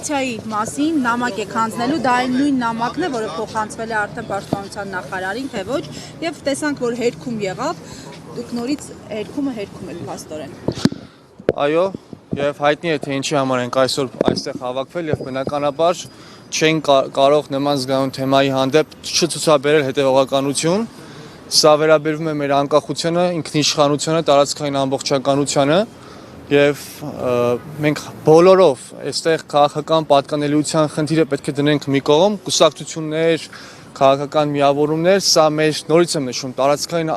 կոալիցիայի մասին նամակ եք հանձնելու, դա այն նույն նամակն է, որը փոխանցվել է արդեն պաշտպանության նախարարին, թե ոչ, եւ տեսանք, որ հերքում եղավ, դուք նորից հերքում եք փաստորեն։ Այո, եւ հայտնի է թե ինչի համար ենք այսօր այստեղ հավաքվել եւ բնականաբար չեն կարող նման զգայուն թեմայի հանդեպ չցուցաբերել հետեւողականություն։ Սա վերաբերվում է մեր անկախությանը, ինքնիշխանությանը, տարածքային ամբողջականությանը եւ մենք բոլորով այստեղ քաղաքական պատկանելիության խնդիրը պետք է դնենք մի կողմ, կուսակցություններ, քաղաքական միավորումներ, սա մեր նորից եմ նշում տարածքային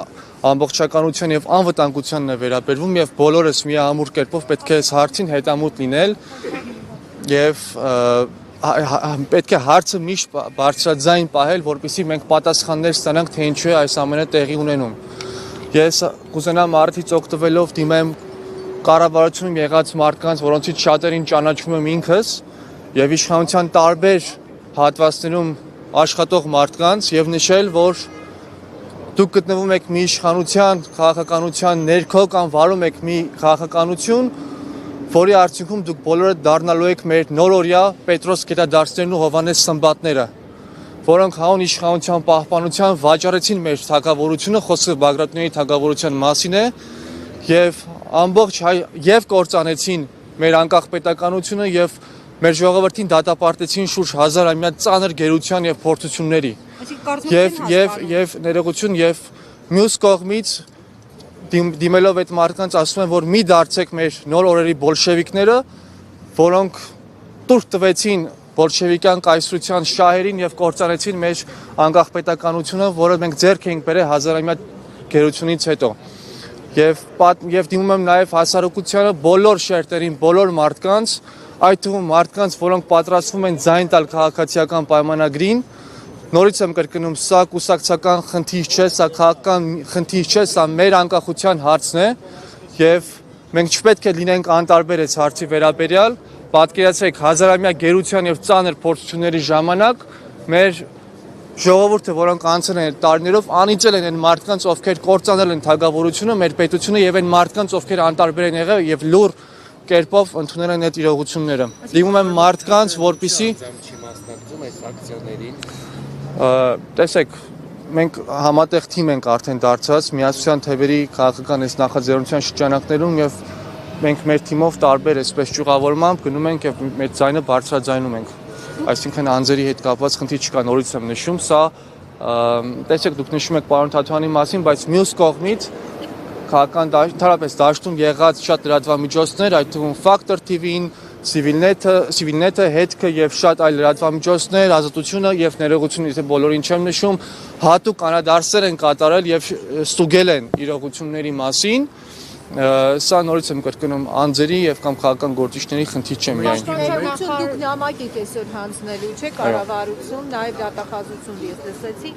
ամբողջականության եւ անվտանգությանն է վերաբերվում եւ բոլորս միամուռ կերպով պետք է այս հարցին հետամուտ լինել եւ պետք է հարցը միշտ բարձրաձայն պահել, որպեսզի մենք պատասխաններ ստանանք, թե ինչու է այս ամենը տեղի ունենում։ Ես կուզենամ արդից օգտվելով դիմեմ կառավարությունում եղած մարդկանց, որոնցից շատերին ճանաչում եմ ինքս, եւ իշխանության տարբեր հատվածներում աշխատող մարդկանց եւ նշել, որ դուք գտնվում եք մի իշխանության, քաղաքականության ներքո կամ վարում եք մի քաղաքականություն, որի արդյունքում դուք բոլորը դառնալու եք մեր նորօրյա Պետրոս Գետադարցներն ու Հովհաննես Սմբատները, որոնք հանուն իշխանության պահպանության վաճառեցին մեր թագավորությունը, խոսքը Բագրատունյանի թագավորության մասին է, եւ ամբողջ եւ կործանեցին մեր անկախ պետականությունը եւ մեր ժողովրդին դատապարտեցին շուրջ 1000-ամյա ծանր գերության եւ փորձությունների։ Եվ ներողություն եւ մյուս կողմից դիմելով այդ մարդկանց ասում են, որ մի դարձեք մեր նոր օրերի բոլշևիկները, որոնք տուր տվեցին բոլշևիկյան կայսրության շահերին եւ կործանեցին մեր անկախ պետականությունը, որը մենք ձեռք էինք բերել 1000-ամյա գերությունից հետո։ Եվ դիմում եմ նաեւ հասարակությանը բոլոր շերտերին, բոլոր մարդկանց, այդ թվում մարդկանց, որոնք պատրաստվում են ձայն տալ քաղաքացիական պայմանագրին, նորից եմ կրկնում, սա կուսակցական խնդիր չէ, սա քաղաքական խնդիր չէ, սա մեր անկախության հարցն է եւ մենք չպետք է լինենք անտարբեր այս հարցի վերաբերյալ, պատկերացրեք 1000-ամյա գերության եւ ծանր փորձությունների ժամանակ մեր ժողովուրդը, որոնք անցել են տարիներով, անիծել են այն մարդկանց, ովքեր կործանել են թագավորությունը, մեր պետությունը եւ այն մարդկանց, ովքեր անտարբեր են եղել եւ լուր կերպով ընդունել են այդ իրողությունները։ Դիմում եմ մարդկանց, որպեսզի տեսեք, մենք համատեղ թիմ ենք արդեն դարձած միասնության թևերի քաղաքական այս նախաձեռնության շրջանակներում եւ մենք մեր թիմով տարբեր այսպես ճյուղավորմամբ գնում ենք եւ մեր ձայնը բարձրաձայնում ենք։ Այսինքն անձերի հետ կապված խնդիր չկա, նորից եմ նշում, սա տեսեք դուք նշում եք պարոն Թաթյանի մասին, բայց մյուս կողմից քաղաքական ընդհանրապես դաշտում եղած շատ լրատվամիջոցներ, այդ թվում Factor TV-ին, Civilnet-ը, հետքը եւ շատ այլ լրատվամիջոցներ, Ազատությունը եւ Ներողությունը, եթե բոլորին չեմ նշում, հատուկ անդրադարձեր են կատարել եւ ստուգել են իրողությունների մասին։ Սա նորից եմ կրկնում անձերի եւ կամ քաղաքական գործիչների խնդիր չէ միայն։ Դուք նամակ եք այսօր հանձնելու, չէ՞, կառավարություն, նաեւ դատախազություն ես լսեցի,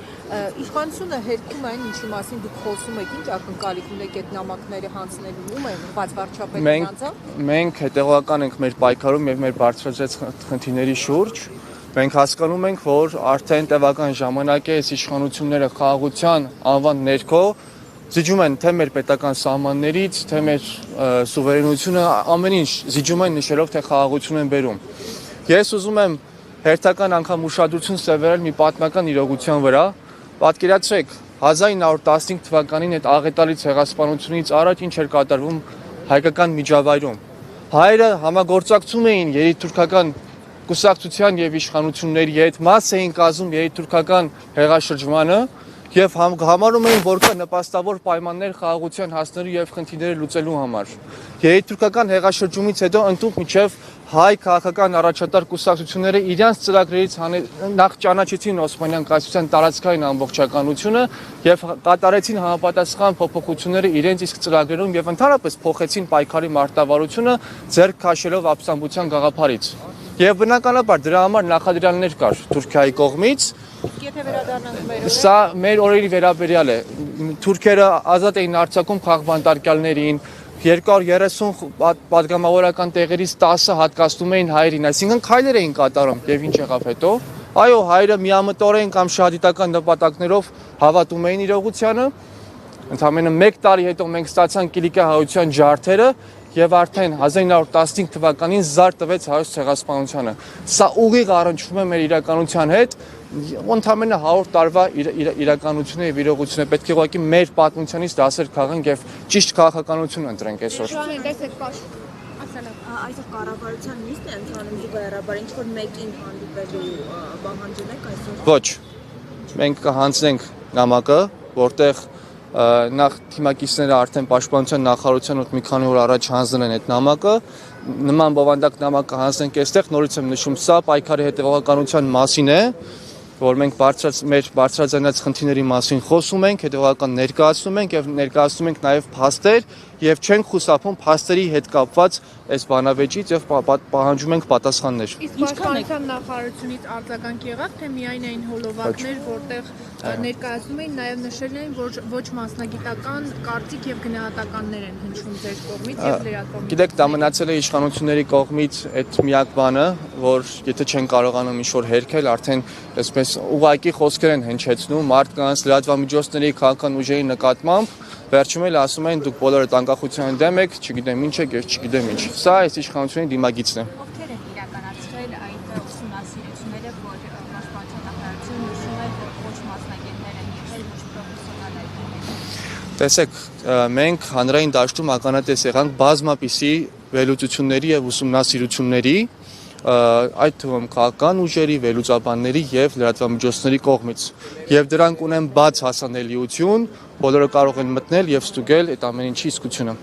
իշխանությունը հերքում այն ինչի մասին դուք խոսում եք, ինչ ակնկալիք ունեք այդ նամակները հանձնելու, ում է ուղղված վարչապետին անձամբ։ Մենք հետեւողական ենք մեր պայքարում եւ մեր բարձրացած խնդիրների շուրջ։ Մենք հասկանում ենք, որ արդեն տևական ժամանակ է այս իշխանությունները խաղաղության անվան ներքո զիջում են թե մեր պետական սահմաններից, թե մեր սուվերենությունը, ամեն ինչ զիջում են նշելով, թե խաղաղություն են բերում։ Ես ուզում եմ հերթական անգամ ուշադրություն սևեռել մի պատմական իրողության վրա։ Պատկերացրեք 1915 թվականին այդ աղետալի ցեղասպանությունից առաջ ինչ էր կատարվում հայկական միջավայրում։ Հայերը համագործակցում էին երիտթուրքական կուսակցության եւ իշխանությունների հետ, մաս էին կազմում երիտթուրքական հեղաշրջմանը եւ համարում էին, որ կա նպաստավոր պայմաններ խաղաղության հասնելու եւ խնդիրները լուծելու համար։ Երիտթուրքական հեղաշրջումից հետո ընդհանուր միջև հայ քաղաքական առաջատար կուսակցությունները իրենց ծրագրերից նախ ճանաչեցին Օսմանյան կայսրության տարածքային ամբողջականությունը եւ կատարեցին համապատասխան փոփոխությունները իրենց իսկ ծրագրերում եւ ընդհանրապես փոխեցին պայքարի մարտավարությունը ձեռք քաշելով ապստամբության գաղափարից։ Եվ բնականաբար դրա համար նախադրյալներ կար Թուրքիայի կողմից։ Եթե վերադառնանք մեր օրերը, սա մեր օրերի վերաբերյալ է։ Թուրքերը ազատ էին արձակում քաղբանտարկյալներին, 230 պատգամավորական տեղերից 10-ը հատկացնում էին հայերին, այսինքն քայլեր էին կատարում եւ ինչ եղավ հետո։ Այո, հայերը միամտորեն կամ շահադիտական նպատակներով հավատում էին իրողությանը։ Ընդամենը 1 տարի հետո մենք ստացանք Կիլիկիա հայության ջարդերը եւ արդեն 1915 թվականին զար տվեց հայոց ցեղասպանությանը։ Սա ուղիղ առնչվում է մեր իրականության հետ, ընդամենը 100 տարվա իրականությունն եւ իրողությունն է, պետք է ուղղակի մեր պատմությանից դասեր քաղենք եւ ճիշտ քաղաքականություն ընտրենք այսօր։ Այսօր կառավարության նիստն է ընթանում զուգահեռաբար, ինչ որ մեկին հանդիպելու պահանջում եք այսօր։ Ոչ։ Մենք կհանձնենք նամակը, որտեղ նախ թիմակիցները արդեն պաշտպանության նախարարության մոտ մի քանի օր առաջ հանձնել են այդ նամակը, նման բովանդակ նամակը հանձնենք այստեղ, նորից եմ նշում, սա պայքարի հետևողականության մասին է, որ մենք մեր բարձրաձայնած խնդիրների մասին խոսում ենք, հետևողական ներկայացնում ենք եւ ներկայացնում ենք նաեւ փաստեր եւ չենք խուսափում փաստերի հետ կապված այս բանավեճից եւ պահանջում ենք պատասխաններ։ Իսկ պաշտպանության նախարարությունից արձագանք եղավ, թե միայն այն հոլովակներ, որտեղ ներկայացնում էին, նաեւ նշել էին, որ ոչ մասնագիտական կարծիք եւ գնահատականներ են հնչում ձեր կողմից եւ լրատվամիջոցներից։ Գիտեք, դա մնացել է իշխանությունների կողմից այդ միակ բանը, որ եթե չեն կարողանում ինչ-որ հերքել, արդեն այսպես ուղղակի խոսքեր են հնչեցնում մարդկանց, լրատվամիջոցների, քաղաքական ուժերի նկատմամբ, վերջում էլ ասում են դուք բոլորդ անկախության դեմ եք, չգիտեմ ինչ եք, ես չգիտեմ ինչ։ Սա այս իշխանությունների դիմագիծն է։ Ովքեր են իրականացրել այդ ուսումնասիրությունները, որ պաշտպանության նախարարությունը նշում է, որ ոչ մասնագետներ են եղել, ոչ պրոֆեսիոնալներ են։ Տեսեք, մենք հանրային դաշտում ականատես եղանք բազմապիսի վերլուծությունների եւ ուսումնասիրությունների, այդ թվում քաղաքական ուժերի, վերլուծաբանների եւ լրատվամիջոցների կողմից։ Եվ դրանք ունեն բաց հասանելիություն, բոլորը կարող են մտնել եւ ստուգել այդ ամեն ինչի իսկությունը։